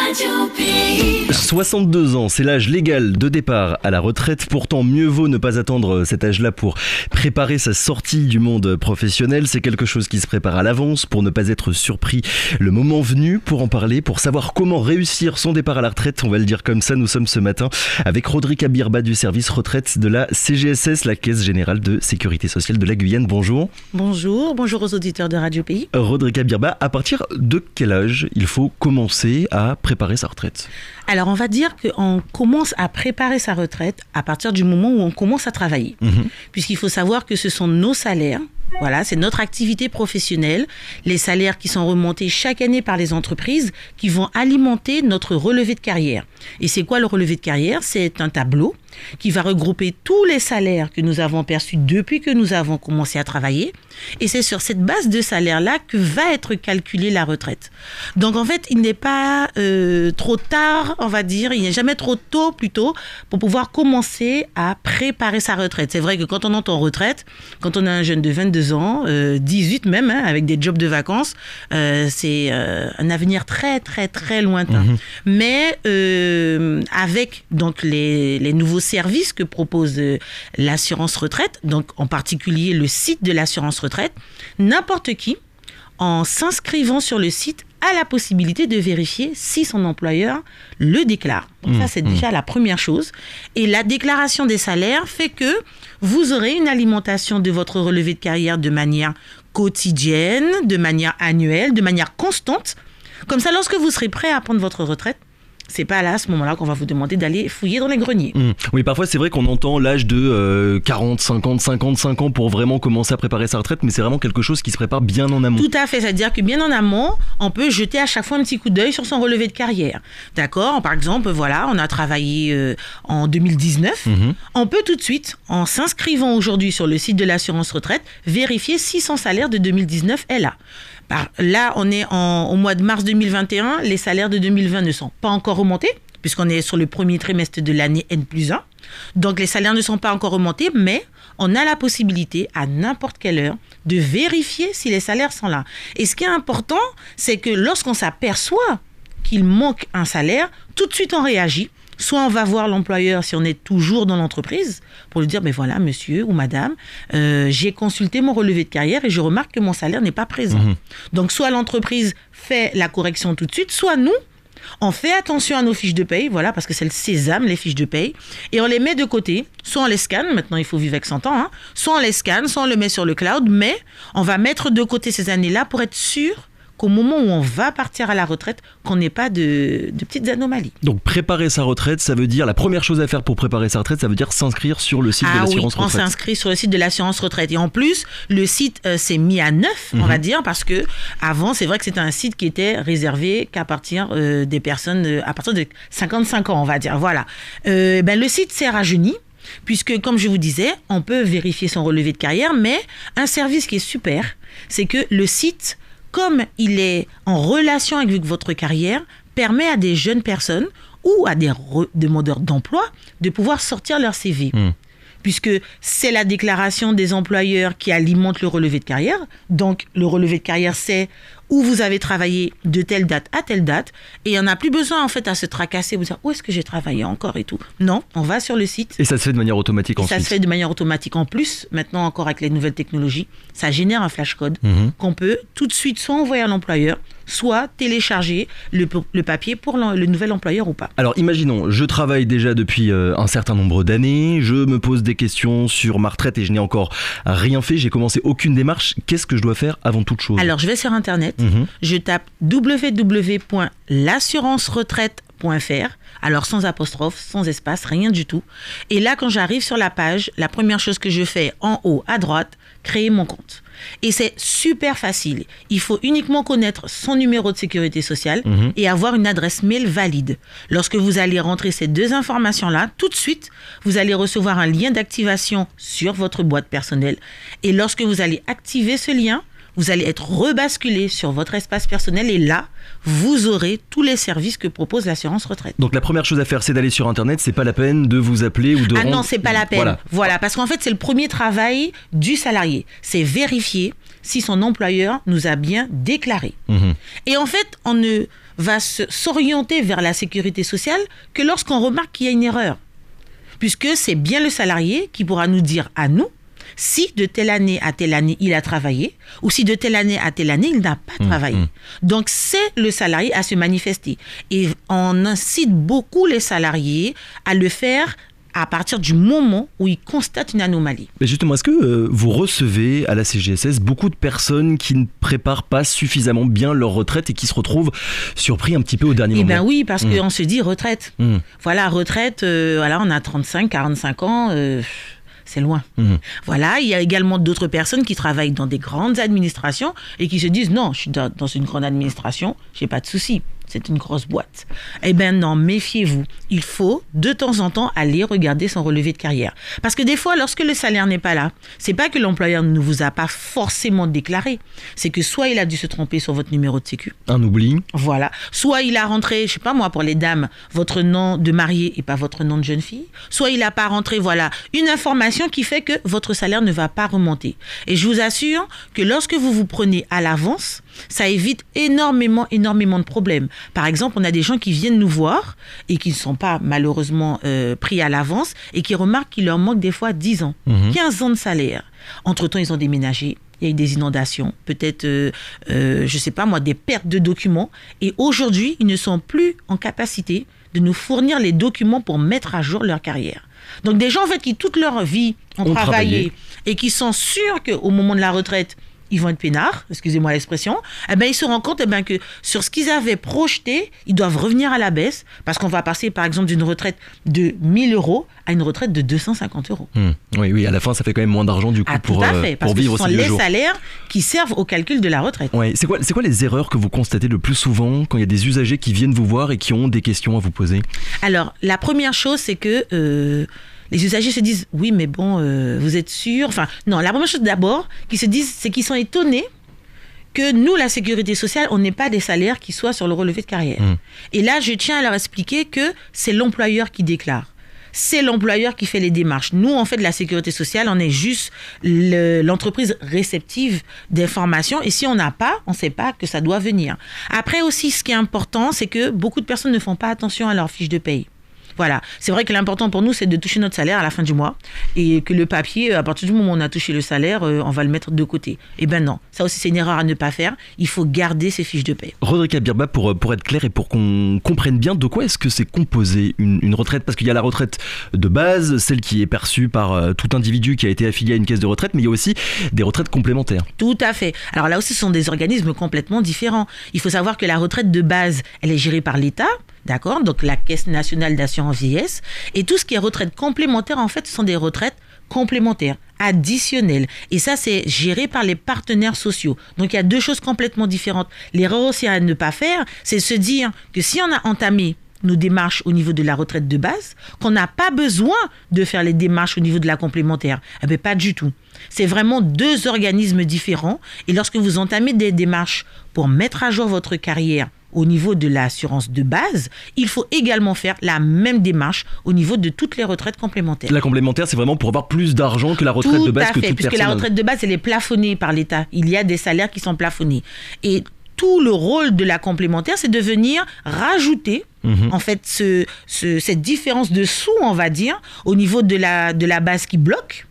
Radio Pays. 62 ans, c'est l'âge légal de départ à la retraite. Pourtant, mieux vaut ne pas attendre cet âge-là pour préparer sa sortie du monde professionnel. C'est quelque chose qui se prépare à l'avance pour ne pas être surpris le moment venu. Pour en parler, pour savoir comment réussir son départ à la retraite, on va le dire comme ça, nous sommes ce matin avec Rodrigue Birba du service retraite de la CGSS, la Caisse Générale de Sécurité Sociale de la Guyane. Bonjour. Bonjour aux auditeurs de Radio Pays. Rodrigue Birba, à partir de quel âge il faut commencer à préparer sa retraite ? Alors, on va dire qu'on commence à préparer sa retraite à partir du moment où on commence à travailler. Puisqu'il faut savoir que ce sont nos salaires. Voilà, c'est notre activité professionnelle, les salaires qui sont remontés chaque année par les entreprises qui vont alimenter notre relevé de carrière. Et c'est quoi le relevé de carrière ? C'est un tableau qui va regrouper tous les salaires que nous avons perçus depuis que nous avons commencé à travailler. Et c'est sur cette base de salaire-là que va être calculée la retraite. Donc en fait, il n'est pas trop tard, on va dire, il n'est jamais trop tôt plutôt, pour pouvoir commencer à préparer sa retraite. C'est vrai que quand on entend retraite, quand on a un jeune de 22 ans, 18 même, avec des jobs de vacances, c'est un avenir très très très lointain. Mais avec donc les nouveaux services que propose l'assurance retraite, donc en particulier le site de l'assurance retraite, n'importe qui, en s'inscrivant sur le site, a la possibilité de vérifier si son employeur le déclare. Donc ça, c'est déjà la première chose. Et la déclaration des salaires fait que vous aurez une alimentation de votre relevé de carrière de manière quotidienne, de manière annuelle, de manière constante. Comme ça, lorsque vous serez prêt à prendre votre retraite, c'est pas là, à ce moment-là, qu'on va vous demander d'aller fouiller dans les greniers. Oui, parfois c'est vrai qu'on entend l'âge de 40, 50, 55 ans pour vraiment commencer à préparer sa retraite, mais c'est vraiment quelque chose qui se prépare bien en amont. Tout à fait, c'est-à-dire que bien en amont, on peut jeter à chaque fois un petit coup d'œil sur son relevé de carrière. D'accord ? Par exemple, voilà, on a travaillé en 2019. On peut tout de suite, en s'inscrivant aujourd'hui sur le site de l'assurance retraite, vérifier si son salaire de 2019 est là. Là, on est au mois de mars 2021, les salaires de 2020 ne sont pas encore remontés, puisqu'on est sur le premier trimestre de l'année N+1. Donc, les salaires ne sont pas encore remontés, mais on a la possibilité, à n'importe quelle heure, de vérifier si les salaires sont là. Et ce qui est important, c'est que lorsqu'on s'aperçoit qu'il manque un salaire, tout de suite on réagit. Soit on va voir l'employeur si on est toujours dans l'entreprise pour lui dire, mais voilà, monsieur ou madame, j'ai consulté mon relevé de carrière et je remarque que mon salaire n'est pas présent. Donc, soit l'entreprise fait la correction tout de suite, soit nous, on fait attention à nos fiches de paye, voilà, parce que c'est le sésame, les fiches de paye, et on les met de côté. Soit on les scanne, maintenant il faut vivre avec 100 ans, soit on les scanne, soit on le met sur le cloud, mais on va mettre de côté ces années-là pour être sûr qu'au moment où on va partir à la retraite, qu'on n'ait pas de petites anomalies. Donc préparer sa retraite, ça veut dire, la première chose à faire pour préparer sa retraite, ça veut dire s'inscrire sur le site de l'assurance retraite. On s'inscrit sur le site de l'assurance retraite. Et en plus, le site s'est mis à neuf, on va dire, parce que avant, c'est vrai que c'était un site qui était réservé qu'à partir des personnes, à partir de 55 ans, on va dire. Voilà. Le site s'est rajeuni. Puisque, comme je vous disais, on peut vérifier son relevé de carrière, mais un service qui est super, c'est que le site, comme il est en relation avec votre carrière, permet à des jeunes personnes ou à des demandeurs d'emploi de pouvoir sortir leur CV. Puisque c'est la déclaration des employeurs qui alimente le relevé de carrière. Donc, le relevé de carrière, c'est où vous avez travaillé de telle date à telle date. Et on n'a plus besoin, en fait, à se tracasser, vous dire où est-ce que j'ai travaillé encore et tout. Non, on va sur le site. Et ça se fait de manière automatique ensuite. Ça se fait de manière automatique. En plus, maintenant encore avec les nouvelles technologies, ça génère un flashcode qu'on peut tout de suite soit envoyer à l'employeur, soit télécharger le papier pour le nouvel employeur ou pas. Alors imaginons, je travaille déjà depuis un certain nombre d'années, je me pose des questions sur ma retraite et je n'ai encore rien fait, j'ai commencé aucune démarche. Qu'est-ce que je dois faire avant toute chose ? Alors je vais sur Internet, je tape www.l'assuranceretraite.fr, alors sans apostrophe, sans espace, rien du tout. Et là, quand j'arrive sur la page, la première chose que je fais en haut à droite, créer mon compte. Et c'est super facile. Il faut uniquement connaître son numéro de sécurité sociale et avoir une adresse mail valide. Lorsque vous allez rentrer ces deux informations-là, tout de suite, vous allez recevoir un lien d'activation sur votre boîte personnelle. Et lorsque vous allez activer ce lien, vous allez être rebasculé sur votre espace personnel et là, vous aurez tous les services que propose l'assurance retraite. Donc la première chose à faire, c'est d'aller sur Internet, c'est pas la peine de vous appeler ou de... Ah non, c'est pas la peine. Voilà, parce qu'en fait, c'est le premier travail du salarié. C'est vérifier si son employeur nous a bien déclaré. Et en fait, on ne va s'orienter vers la sécurité sociale que lorsqu'on remarque qu'il y a une erreur. Puisque c'est bien le salarié qui pourra nous dire à nous si de telle année à telle année il a travaillé ou si de telle année à telle année il n'a pas travaillé. Donc c'est le salarié à se manifester. Et on incite beaucoup les salariés à le faire à partir du moment où ils constatent une anomalie. Mais justement, est-ce que vous recevez à la CGSS beaucoup de personnes qui ne préparent pas suffisamment bien leur retraite et qui se retrouvent surpris un petit peu au dernier moment? Eh bien oui, parce qu'on se dit retraite. Voilà, retraite, voilà, on a 35, 45 ans... c'est loin. Voilà, il y a également d'autres personnes qui travaillent dans des grandes administrations et qui se disent non, je suis dans une grande administration, j'ai pas de souci. C'est une grosse boîte. Eh bien non, méfiez-vous. Il faut de temps en temps aller regarder son relevé de carrière. Parce que des fois, lorsque le salaire n'est pas là, c'est pas que l'employeur ne vous a pas forcément déclaré. C'est que soit il a dû se tromper sur votre numéro de sécu. Un oubli. Voilà. Soit il a rentré, je sais pas moi, pour les dames, votre nom de mariée et pas votre nom de jeune fille. Soit il n'a pas rentré, voilà, une information qui fait que votre salaire ne va pas remonter. Et je vous assure que lorsque vous vous prenez à l'avance, ça évite énormément de problèmes. Par exemple, on a des gens qui viennent nous voir et qui ne sont pas malheureusement pris à l'avance et qui remarquent qu'il leur manque des fois 10 ans, 15 ans de salaire. Entre-temps, ils ont déménagé. Il y a eu des inondations, peut-être, je sais pas moi, des pertes de documents. Et aujourd'hui, ils ne sont plus en capacité de nous fournir les documents pour mettre à jour leur carrière. Donc des gens en fait qui toute leur vie ont travaillé et qui sont sûrs qu'au moment de la retraite, ils vont être peinards, excusez-moi l'expression, eh ben, ils se rendent compte que sur ce qu'ils avaient projeté, ils doivent revenir à la baisse parce qu'on va passer par exemple d'une retraite de 1 000 € à une retraite de 250 €. Oui, à la fin ça fait quand même moins d'argent du coup pour vivre ce sont les salaires qui servent au calcul de la retraite. Ouais. C'est quoi les erreurs que vous constatez le plus souvent quand il y a des usagers qui viennent vous voir et qui ont des questions à vous poser? Alors, la première chose c'est que... les usagers se disent, oui, mais bon, vous êtes sûr? Enfin, non, la première chose d'abord qu'ils se disent, c'est qu'ils sont étonnés que nous, la sécurité sociale, on n'ait pas des salaires qui soient sur le relevé de carrière. Et là, je tiens à leur expliquer que c'est l'employeur qui déclare. C'est l'employeur qui fait les démarches. Nous, en fait, la sécurité sociale, on est juste l'entreprise réceptive d'informations. Et si on n'a pas, on ne sait pas que ça doit venir. Après aussi, ce qui est important, c'est que beaucoup de personnes ne font pas attention à leur fiche de paye. Voilà, c'est vrai que l'important pour nous, c'est de toucher notre salaire à la fin du mois et que le papier, à partir du moment où on a touché le salaire, on va le mettre de côté. Eh ben non, ça aussi c'est une erreur à ne pas faire. Il faut garder ses fiches de paie. Rodrika Birba, pour être clair et pour qu'on comprenne bien, de quoi est-ce que c'est composé une retraite? Parce qu'il y a la retraite de base, celle qui est perçue par tout individu qui a été affilié à une caisse de retraite, mais il y a aussi des retraites complémentaires. Tout à fait. Alors là aussi, ce sont des organismes complètement différents. Il faut savoir que la retraite de base, elle est gérée par l'État. D'accord, donc la Caisse nationale d'assurance vieillesse. Et tout ce qui est retraite complémentaire, en fait, ce sont des retraites complémentaires, additionnelles. Et ça, c'est géré par les partenaires sociaux. Donc, il y a deux choses complètement différentes. L'erreur aussi à ne pas faire, c'est se dire que si on a entamé nos démarches au niveau de la retraite de base, qu'on n'a pas besoin de faire les démarches au niveau de la complémentaire. Eh bien, pas du tout. C'est vraiment deux organismes différents. Et lorsque vous entamez des démarches pour mettre à jour votre carrière au niveau de l'assurance de base, il faut également faire la même démarche au niveau de toutes les retraites complémentaires. La complémentaire, c'est vraiment pour avoir plus d'argent que la retraite de base. Tout à fait, puisque la retraite de base, elle est plafonnée par l'État. Il y a des salaires qui sont plafonnés. Et tout le rôle de la complémentaire, c'est de venir rajouter en fait cette différence de sous, on va dire, au niveau de la base qui bloque,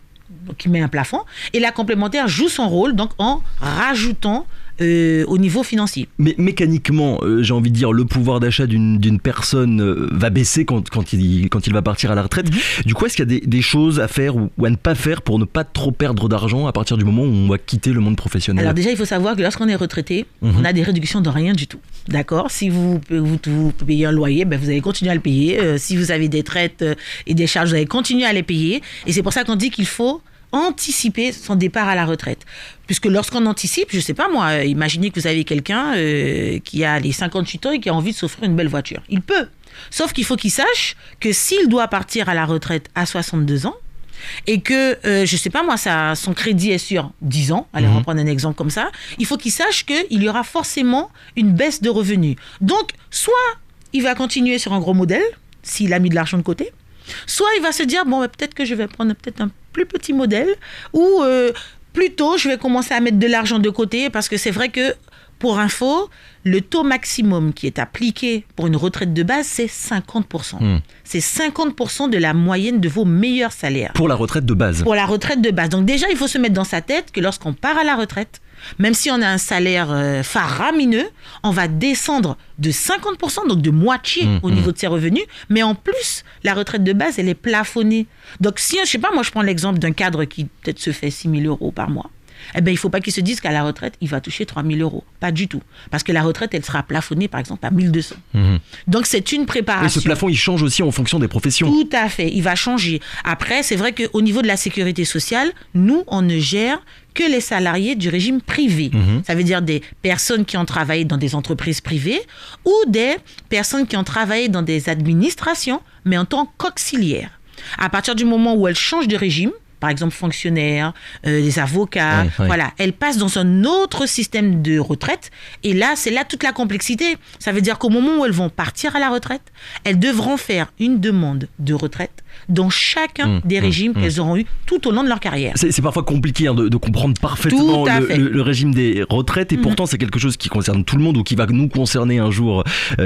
qui met un plafond, et la complémentaire joue son rôle donc en rajoutant au niveau financier. Mais mécaniquement, j'ai envie de dire, le pouvoir d'achat d'une personne va baisser quand il va partir à la retraite. Du coup, est-ce qu'il y a des choses à faire ou à ne pas faire pour ne pas trop perdre d'argent à partir du moment où on va quitter le monde professionnel? Alors déjà, il faut savoir que lorsqu'on est retraité, on a des réductions de rien du tout. D'accord? Si vous payez un loyer, ben vous allez continuer à le payer. Si vous avez des traites et des charges, vous allez continuer à les payer. Et c'est pour ça qu'on dit qu'il faut anticiper son départ à la retraite. Puisque lorsqu'on anticipe, je ne sais pas moi, imaginez que vous avez quelqu'un qui a les 58 ans et qui a envie de s'offrir une belle voiture. Il peut. Sauf qu'il faut qu'il sache que s'il doit partir à la retraite à 62 ans et que, je ne sais pas moi, son crédit est sur 10 ans, allez, on va prendre un exemple comme ça, il faut qu'il sache qu'il y aura forcément une baisse de revenus. Donc, soit il va continuer sur un gros modèle, s'il a mis de l'argent de côté, soit il va se dire, bon, peut-être que je vais prendre peut-être un plus petit modèle ou plutôt je vais commencer à mettre de l'argent de côté parce que c'est vrai que Pour info, le taux maximum qui est appliqué pour une retraite de base, c'est 50%. C'est 50% de la moyenne de vos meilleurs salaires. Pour la retraite de base. Pour la retraite de base. Donc déjà, il faut se mettre dans sa tête que lorsqu'on part à la retraite, même si on a un salaire faramineux, on va descendre de 50%, donc de moitié au niveau de ses revenus. Mais en plus, la retraite de base, elle est plafonnée. Donc si, je sais pas, moi je prends l'exemple d'un cadre qui peut-être se fait 6 000 € par mois. Eh bien, il ne faut pas qu'il se dise qu'à la retraite, il va toucher 3 000 €. Pas du tout. Parce que la retraite, elle sera plafonnée, par exemple, à 1 200. Donc, c'est une préparation. Et ce plafond, il change aussi en fonction des professions. Tout à fait. Il va changer. Après, c'est vrai qu'au niveau de la sécurité sociale, nous, on ne gère que les salariés du régime privé. Ça veut dire des personnes qui ont travaillé dans des entreprises privées ou des personnes qui ont travaillé dans des administrations, mais en tant qu'auxiliaires. À partir du moment où elles changent de régime, par exemple fonctionnaires, les avocats, voilà, elles passent dans un autre système de retraite. Et là, c'est là toute la complexité. Ça veut dire qu'au moment où elles vont partir à la retraite, elles devront faire une demande de retraite dans chacun des régimes qu'elles auront eu tout au long de leur carrière. C'est parfois compliqué de comprendre parfaitement le régime des retraites et pourtant c'est quelque chose qui concerne tout le monde ou qui va nous concerner un jour,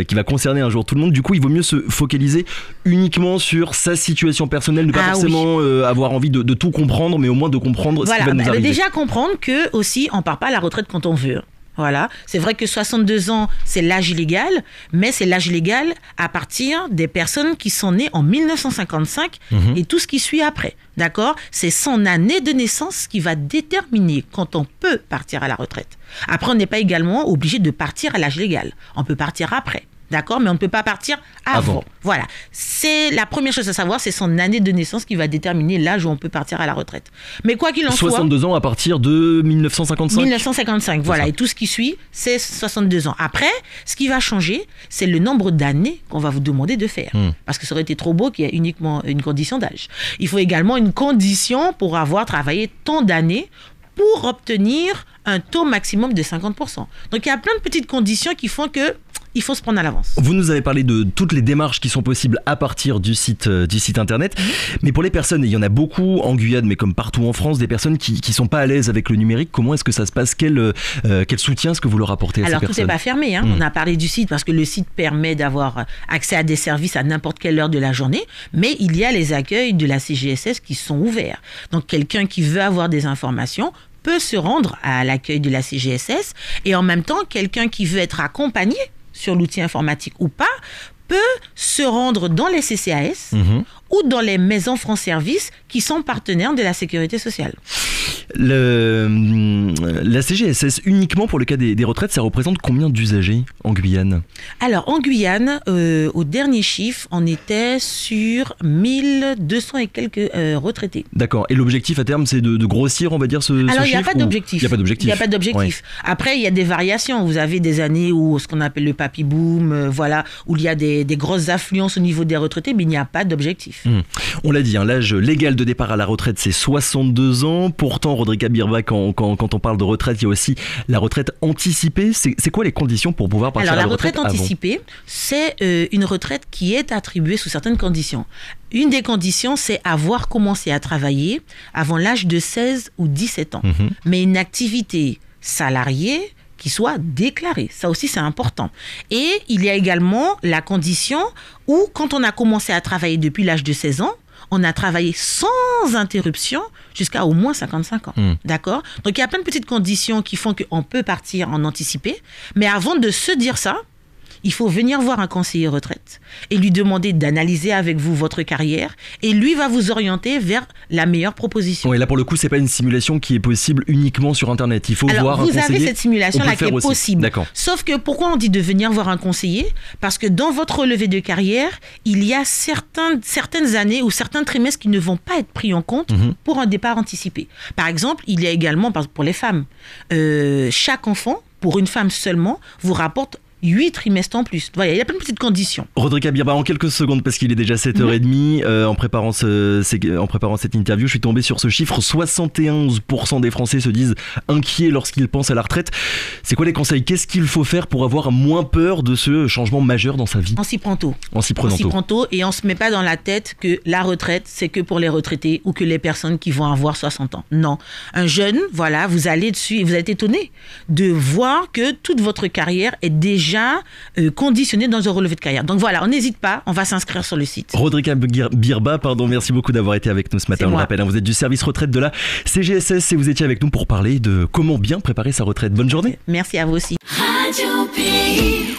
qui va concerner un jour tout le monde. Du coup, il vaut mieux se focaliser uniquement sur sa situation personnelle, ne pas forcément avoir envie de tout comprendre, mais au moins de comprendre ce qui va nous arriver. Déjà comprendre que aussi on part pas à la retraite quand on veut. Voilà, c'est vrai que 62 ans, c'est l'âge légal, mais c'est l'âge légal à partir des personnes qui sont nées en 1955 et tout ce qui suit après. D'accord ? C'est son année de naissance qui va déterminer quand on peut partir à la retraite. Après, on n'est pas également obligé de partir à l'âge légal. On peut partir après. D'accord, mais on ne peut pas partir avant. Voilà. C'est la première chose à savoir, c'est son année de naissance qui va déterminer l'âge où on peut partir à la retraite. Mais quoi qu'il en soit... 62 ans à partir de 1955. 1955, voilà. Et tout ce qui suit, c'est 62 ans. Après, ce qui va changer, c'est le nombre d'années qu'on va vous demander de faire. Parce que ça aurait été trop beau qu'il y ait uniquement une condition d'âge. Il faut également une condition pour avoir travaillé tant d'années pour obtenir un taux maximum de 50%. Donc, il y a plein de petites conditions qui font que il faut se prendre à l'avance. Vous nous avez parlé de toutes les démarches qui sont possibles à partir du site internet. Mais pour les personnes, il y en a beaucoup en Guyane, mais comme partout en France, des personnes qui ne sont pas à l'aise avec le numérique. Comment est-ce que ça se passe ? Quel soutien est-ce que vous leur apportez à ces personnes ? Alors, tout n'est pas fermé. On a parlé du site parce que le site permet d'avoir accès à des services à n'importe quelle heure de la journée. Mais il y a les accueils de la CGSS qui sont ouverts. Donc, quelqu'un qui veut avoir des informations peut se rendre à l'accueil de la CGSS. Et en même temps, quelqu'un qui veut être accompagné sur l'outil informatique ou pas, peut se rendre dans les CCAS ou dans les maisons France Service qui sont partenaires de la sécurité sociale. La CGSS, uniquement pour le cas des retraites, ça représente combien d'usagers en Guyane ? Alors, en Guyane, au dernier chiffre, on était sur 1200 et quelques retraités. D'accord. Et l'objectif à terme, c'est de grossir, on va dire, ce chiffre ? Alors, il n'y a pas d'objectif. Il n'y a pas d'objectif. Après, il y a des variations. Vous avez des années où ce qu'on appelle le papy boom, voilà, où il y a des grosses affluences au niveau des retraités, mais il n'y a pas d'objectif. On l'a dit, l'âge légal de départ à la retraite, c'est 62 ans. Pourtant, Rodrika Birba, quand on parle de retraite, il y a aussi la retraite anticipée. C'est quoi les conditions pour pouvoir partir à la retraite avant ? La retraite anticipée, c'est une retraite qui est attribuée sous certaines conditions. Une des conditions, c'est avoir commencé à travailler avant l'âge de 16 ou 17 ans. Mais une activité salariée qui soit déclarée. Ça aussi, c'est important. Et il y a également la condition où, quand on a commencé à travailler depuis l'âge de 16 ans, on a travaillé sans interruption jusqu'à au moins 55 ans. D'accord ? Donc, il y a plein de petites conditions qui font qu'on peut partir en anticipé. Mais avant de se dire ça, il faut venir voir un conseiller retraite et lui demander d'analyser avec vous votre carrière et lui va vous orienter vers la meilleure proposition. Et là, pour le coup, c'est pas une simulation qui est possible uniquement sur Internet. Il faut voir un conseiller. Vous avez cette simulation-là qui est aussi possible. D'accord. Sauf que pourquoi on dit de venir voir un conseiller ? Parce que dans votre relevé de carrière, il y a certaines années ou certains trimestres qui ne vont pas être pris en compte pour un départ anticipé. Par exemple, il y a également, pour les femmes, chaque enfant, pour une femme seulement, vous rapporte 8 trimestres en plus. Voilà, il y a plein de petites conditions. Rodrika Birba, en quelques secondes, parce qu'il est déjà 7h30, en préparant cette interview, je suis tombé sur ce chiffre. 71% des Français se disent inquiets lorsqu'ils pensent à la retraite. C'est quoi les conseils? Qu'est-ce qu'il faut faire pour avoir moins peur de ce changement majeur dans sa vie? On s'y prend tôt. On s'y prend tôt et on se met pas dans la tête que la retraite, c'est que pour les retraités ou que les personnes qui vont avoir 60 ans. Non. Un jeune, voilà, vous allez dessus et vous êtes étonné de voir que toute votre carrière est déjà conditionnée dans un relevé de carrière. Donc voilà, on n'hésite pas, on va s'inscrire sur le site. Rodrika Birba, merci beaucoup d'avoir été avec nous ce matin. On le rappelle, vous êtes du service retraite de la CGSS et vous étiez avec nous pour parler de comment bien préparer sa retraite. Bonne journée. Merci à vous aussi. Radio Pays.